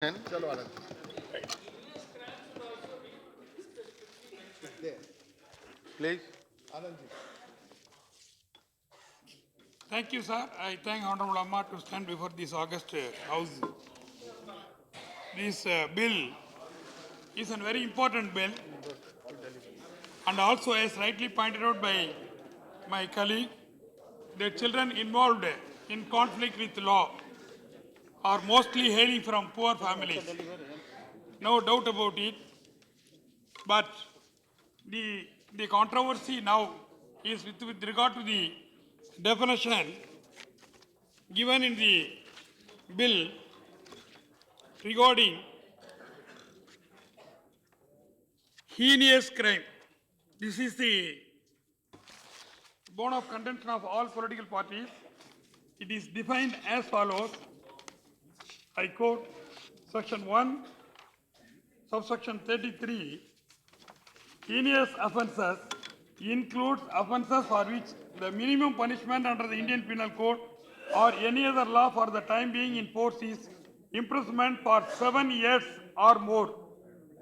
चलो आनंद Please. Anand ji Thank you, sir. I thank Honorable Amma to stand before this August House. This bill is a very important bill, and also, as rightly pointed out by my colleague, the children involved in conflict with law are mostly hailing from poor families. No doubt about it. But the controversy now is with regard to the definition given in the bill regarding heinous crime. This is the bone of contention of all political parties. It is defined as follows. I quote section 1, subsection 33. Heinous offences includes offences for which the minimum punishment under the Indian Penal Code or any other law for the time being in force is imprisonment for 7 years or more.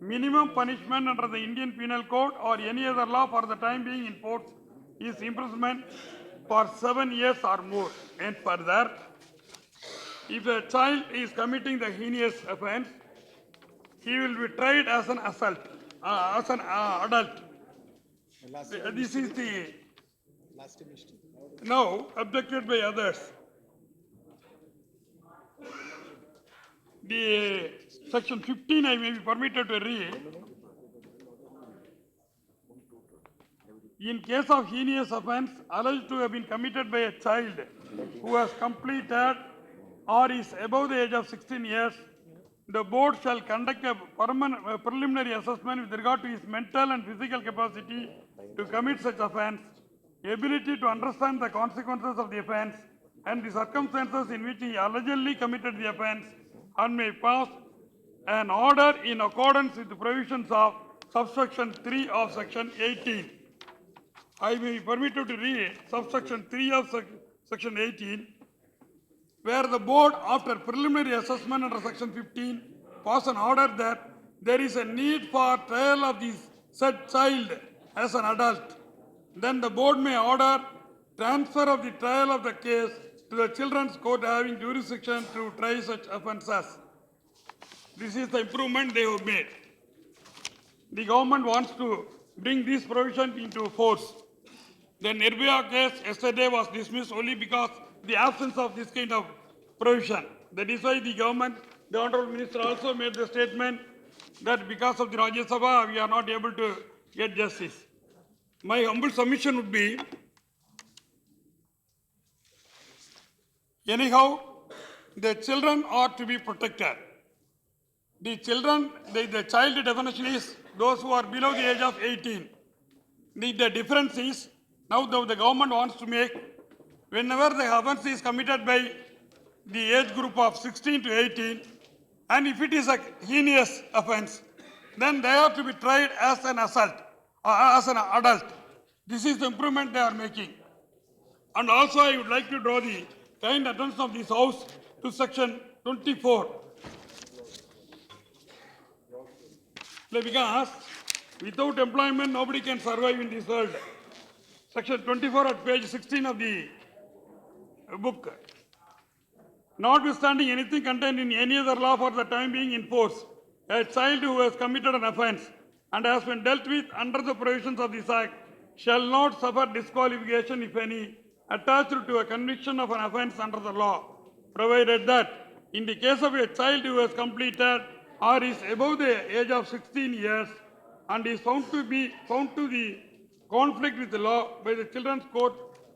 Minimum punishment under the Indian Penal Code or any other law for the time being in force is imprisonment for 7 years or more. And further, if a child is committing the heinous offence, he will be tried as an assault, as an adult. This is the now objected by others. The section 15 I may be permitted to read. In case of heinous offence alleged to have been committed by a child who has completed or is above the age of 16 years, the board shall conduct a preliminary assessment with regard to his mental and physical capacity to commit such offence, ability to understand the consequences of the offence, and the circumstances in which he allegedly committed the offence, and may pass an order in accordance with the provisions of subsection 3 of section 18. I may be permitted to read subsection 3 of section 18, where the board, after preliminary assessment under section 15, pass an order that there is a need for trial of the said child as an adult. Then the board may order transfer of the trial of the case to the children's court having jurisdiction to try such offences. This is the improvement they have made. The government wants to bring this provision into force. The Nirbhaya case yesterday was dismissed only because the absence of this kind of provision. That is why the government, the Honorable Minister also made the statement that because of the Rajya Sabha, we are not able to get justice. My humble submission would be, anyhow, the children are to be protected. The children, the child definition is those who are below the age of 18. The difference is, now the government wants to make, whenever the offence is committed by the age group of 16 to 18, and if it is a heinous offence, then they have to be tried as an assault, or as an adult. This is the improvement they are making. And also I would like to draw the kind attention of this House to section 24. Because without employment, nobody can survive in this world. Section 24 at page 16 of the book. Notwithstanding anything contained in any other law for the time being in force, a child who has committed an offence and has been dealt with under the provisions of this Act shall not suffer disqualification, if any, attached to a conviction of an offence under the law, provided that in the case of a child who has completed or is above the age of 16 years and is found to the conflict with the law by the Children's Court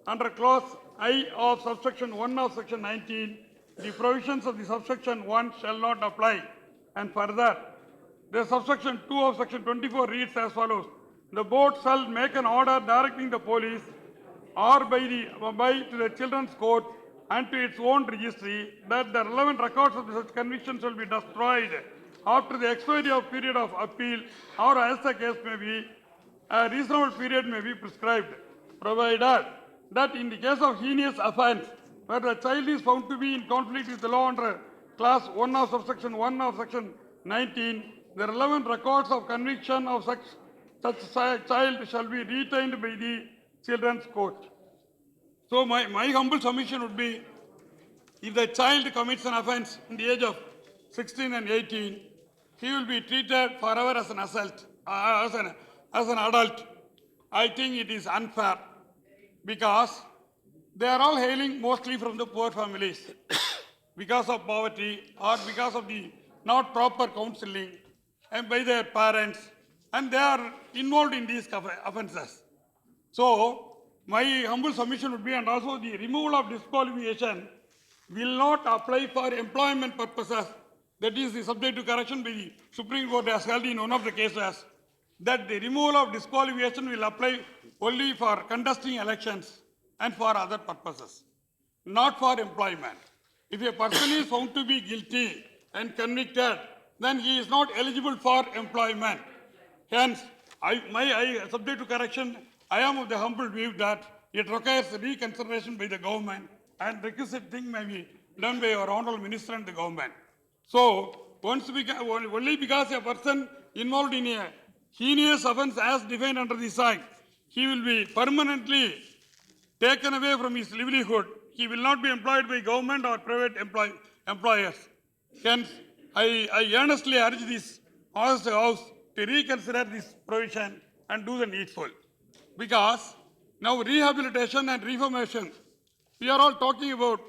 under clause I of subsection 1 of section 19, the provisions of the subsection 1 shall not apply. And further, the subsection 2 of section 24 reads as follows: the board shall make an order directing the police or to the Children's Court and to its own registry that the relevant records of such convictions will be destroyed after the expiry of period of appeal, or as the case may be, a reasonable period may be prescribed, provided that in the case of heinous offence, where the child is found to be in conflict with the law under class 1 of subsection 1 of section 19, the relevant records of conviction of such child shall be retained by the children's court. So my humble submission would be, if the child commits an offence in the age of 16 and 18, he will be treated forever as an assault, as an adult. I think it is unfair because they are all hailing mostly from the poor families because of poverty or because of the not proper counseling and by their parents, and they are involved in these offences. So my humble submission would be, and also the removal of disqualification will not apply for employment purposes. That is the subject to correction by the Supreme Court has held in one of the cases, that the removal of disqualification will apply only for contesting elections and for other purposes, not for employment. If a person is found to be guilty and convicted, then he is not eligible for employment. Hence, subject to correction, I am of the humble view that it requires reconsideration by the government, and requisite thing may be done by our honorable minister and the government. So, only because a person involved in a heinous offence as defined under this act, he will be permanently taken away from his livelihood. He will not be employed by government or private employers. Hence, I earnestly urge this House to reconsider this provision and do the needful. Because now rehabilitation and reformation, we are all talking about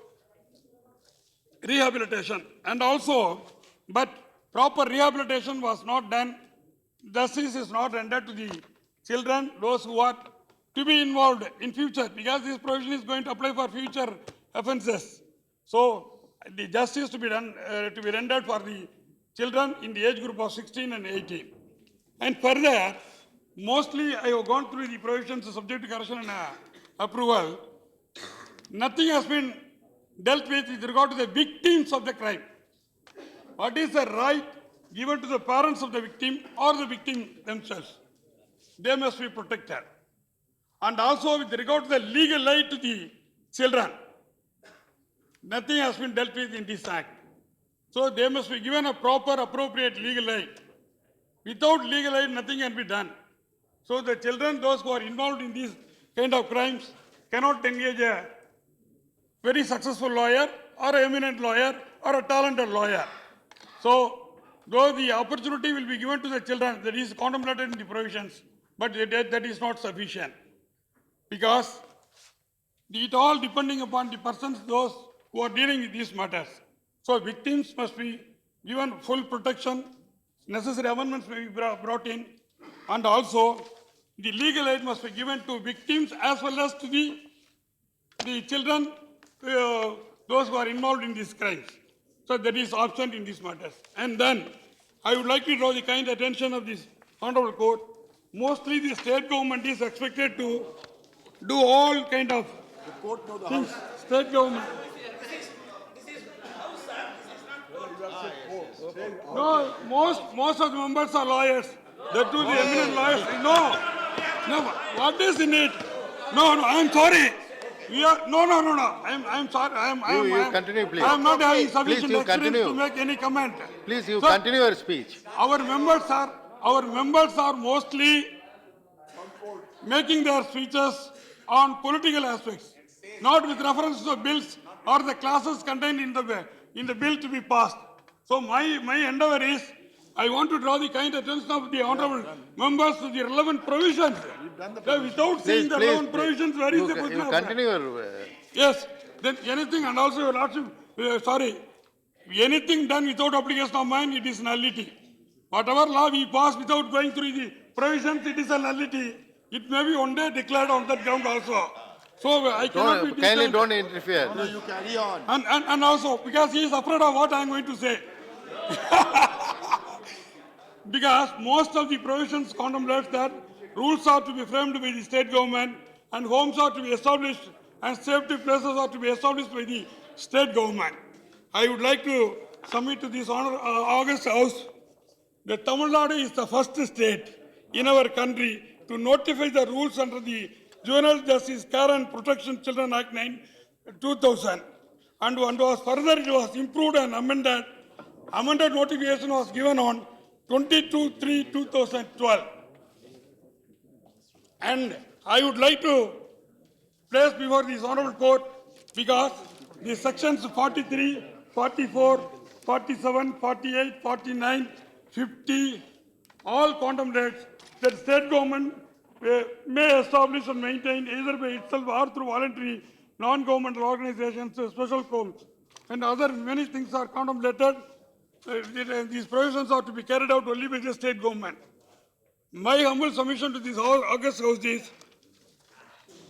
rehabilitation, and also, but proper rehabilitation was not done. Justice is not rendered to the children, those who are to be involved in future, because this provision is going to apply for future offences. So the justice to be done, to be rendered for the children in the age group of 16 and 18. And further, mostly I have gone through the provisions subject to correction and approval. Nothing has been dealt with regard to the victims of the crime. What is the right given to the parents of the victim or the victim themselves? They must be protected. And also with regard to the legal aid to the children, nothing has been dealt with in this act. So they must be given a proper, appropriate legal aid. Without legal aid, nothing can be done. So the children, those who are involved in these kind of crimes, cannot engage a very successful lawyer or an eminent lawyer or a talented lawyer. So, though the opportunity will be given to the children, that is contemplated in the provisions, but that is not sufficient. Because it all depending upon the persons, those who are dealing with these matters. So victims must be given full protection, necessary amendments may be brought in, and also the legal aid must be given to victims as well as to the children, those who are involved in these crimes. So that is absent in these matters. And then I would like to draw the kind attention of this honorable court. Mostly the state government is expected to do all kind of things. State government. No, most of the members are lawyers. That too, the eminent lawyers. No. What is in it? No. I'm sorry. We are no. I'm sorry. You continue, please. I'm not having sufficient Please, you experience continue. to make any comment. Please, you Sir, continue your speech. Our members are mostly making their speeches on political aspects, not with reference to the bills or the clauses contained in the bill to be passed. So my endeavor is, I want to draw the kind attention of the honorable members to the relevant provisions. Without seeing the relevant provisions, where is the question? You continue your... Yes, then anything, and also your lordship, anything done without application of mine, it is nullity. Whatever law we pass without going through the provisions, it is a nullity. It may be one day declared on that ground also. So I cannot be Kindly don't interfere. No, you carry on. And also, because he is afraid of what I am going to say. Because most of the provisions contemplate that rules are to be framed by the state government, and homes are to be established, and safety places are to be established by the state government. I would like to submit to this August House that Tamil Nadu is the first state in our country to notify the rules under the Juvenile Justice Care and Protection Children Act 2000. and was further it was improved and amended. Amended notification was given on 22/3/2012. And I would like to place before this honorable court because the sections 43, 44, 47, 48, 49, 50 all contemplates that state government may establish and maintain either by itself or through voluntary non-governmental organizations special codes and other many things are contemplated. These provisions are to be carried out only by the state government. My humble submission to this August House is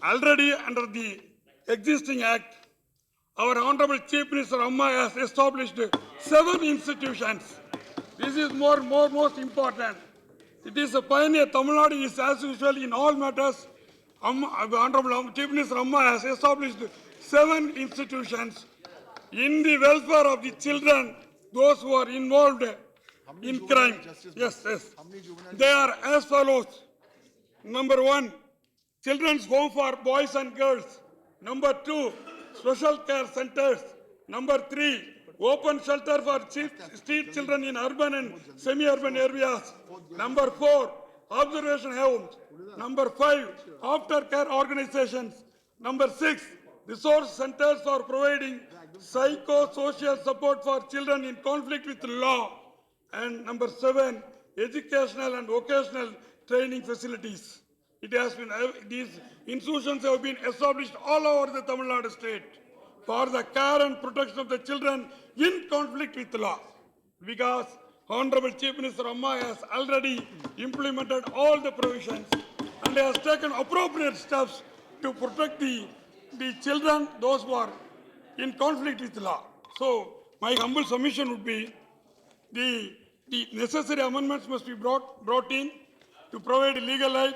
already under the existing act, our Honorable Chief Minister Amma has established 7 institutions. This is most important. It is a pioneer. Tamil Nadu is as usual in all matters. Honorable Chief Minister Amma has established 7 institutions in the welfare of the children, those who are involved in crime. Yes. They are as follows. Number 1, Children's Home for Boys and Girls. Number 2, Special Care Centers. Number 3, Open Shelter for street children in urban and semi-urban areas. Number 4, Observation Homes. Number 5, Aftercare Organizations. Number 6, Resource Centers for providing psychosocial support for children in conflict with law. And number 7, Educational and Vocational Training Facilities. These institutions have been established all over the Tamil Nadu state for the care and protection of the children in conflict with law. Because Honorable Chief Minister Amma has already implemented all the provisions and has taken appropriate steps to protect the children, those who are in conflict with law. So, my humble submission would be the necessary amendments must be brought in to provide legal aid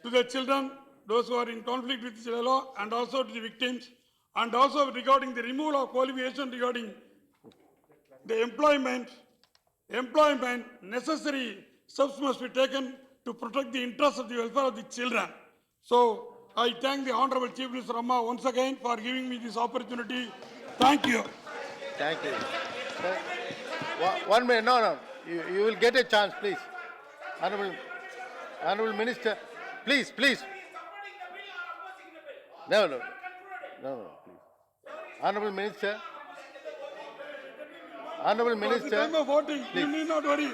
to the children, those who are in conflict with the law, and also to the victims, and also regarding the removal of qualification regarding the employment, necessary steps must be taken to protect the interests of the welfare of the children. So, I thank the Honorable Chief Minister Amma once again for giving me this opportunity. Thank you. Thank you. Sir, 1 minute, no. You will get a chance, please. Honorable Minister, please. No, please. Honorable Minister, At the time of voting, you need not worry.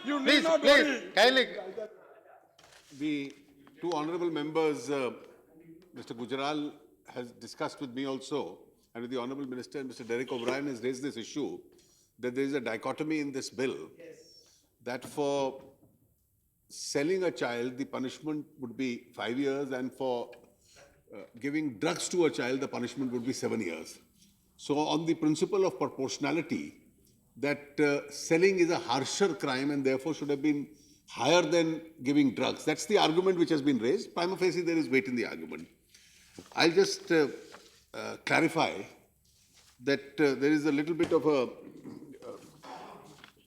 please, kindly. The 2 honourable members, Mr. Gujaral has discussed with me also, and with the honourable minister, and Mr. Derek O'Brien has raised this issue, that there is a dichotomy in this bill, that for selling a child, the punishment would be 5 years, and for giving drugs to a child, the punishment would be 7 years. So on the principle of proportionality, that selling is a harsher crime and therefore should have been higher than giving drugs. That's the argument which has been raised. Prima facie, there is weight in the argument. I'll just clarify that there is a little bit of a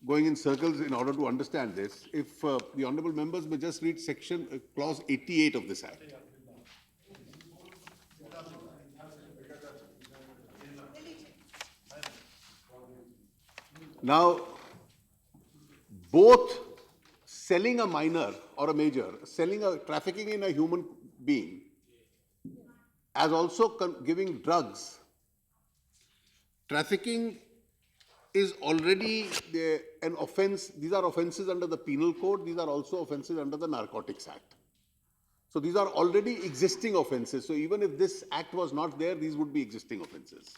going in circles in order to understand this. If the honourable members may just read clause 88 of this Act. Now, both selling a minor or a major, trafficking in a human being, as also giving drugs, trafficking is already an offence. These are offences under the Penal Code. These are also offences under the Narcotics Act. So these are already existing offences. So even if this Act was not there, these would be existing offences.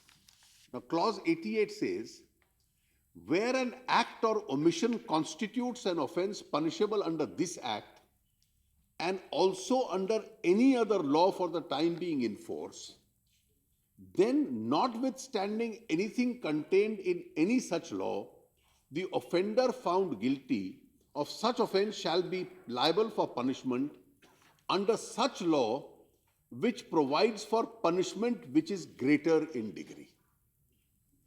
Now, clause 88 says, where an act or omission constitutes an offence punishable under this Act and also under any other law for the time being in force, then notwithstanding anything contained in any such law, the offender found guilty of such offence shall be liable for punishment under such law which provides for punishment which is greater in degree.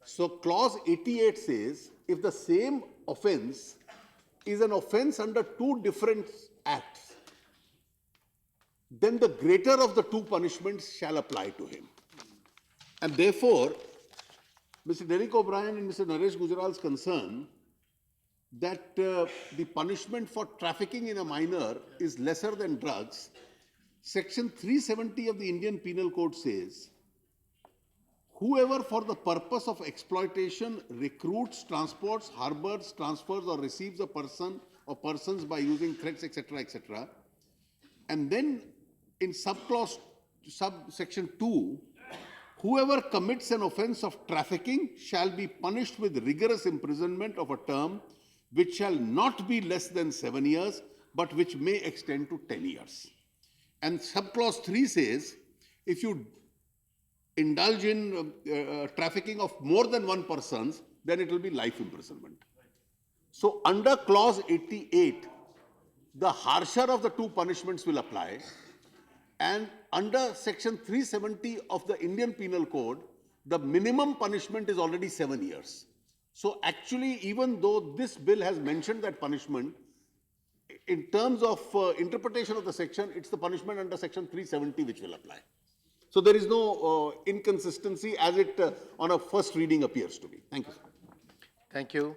So clause 88 says, if the same offence is an offence under 2 different acts, then the greater of the 2 punishments shall apply to him. And therefore, Mr. Derek O'Brien and Mr. Naresh Gujaral's concern that the punishment for trafficking in a minor is lesser than drugs. Section 370 of the Indian Penal Code says, whoever for the purpose of exploitation recruits, transports, harbors, transfers or receives a person or persons by using threats, etc., etc. And then in subsection 2, whoever commits an offence of trafficking shall be punished with rigorous imprisonment of a term which shall not be less than 7 years, but which may extend to 10 years. And subclause 3 says, if you indulge in trafficking of more than one person, then it will be life imprisonment. So under clause 88, the harsher of the two punishments will apply. And under section 370 of the Indian Penal Code, the minimum punishment is already 7 years. So actually, even though this bill has mentioned that punishment, in terms of interpretation of the section, it's the punishment under section 370 which will apply. So there is no inconsistency as it on a first reading appears to be. Thank you, sir. Thank you.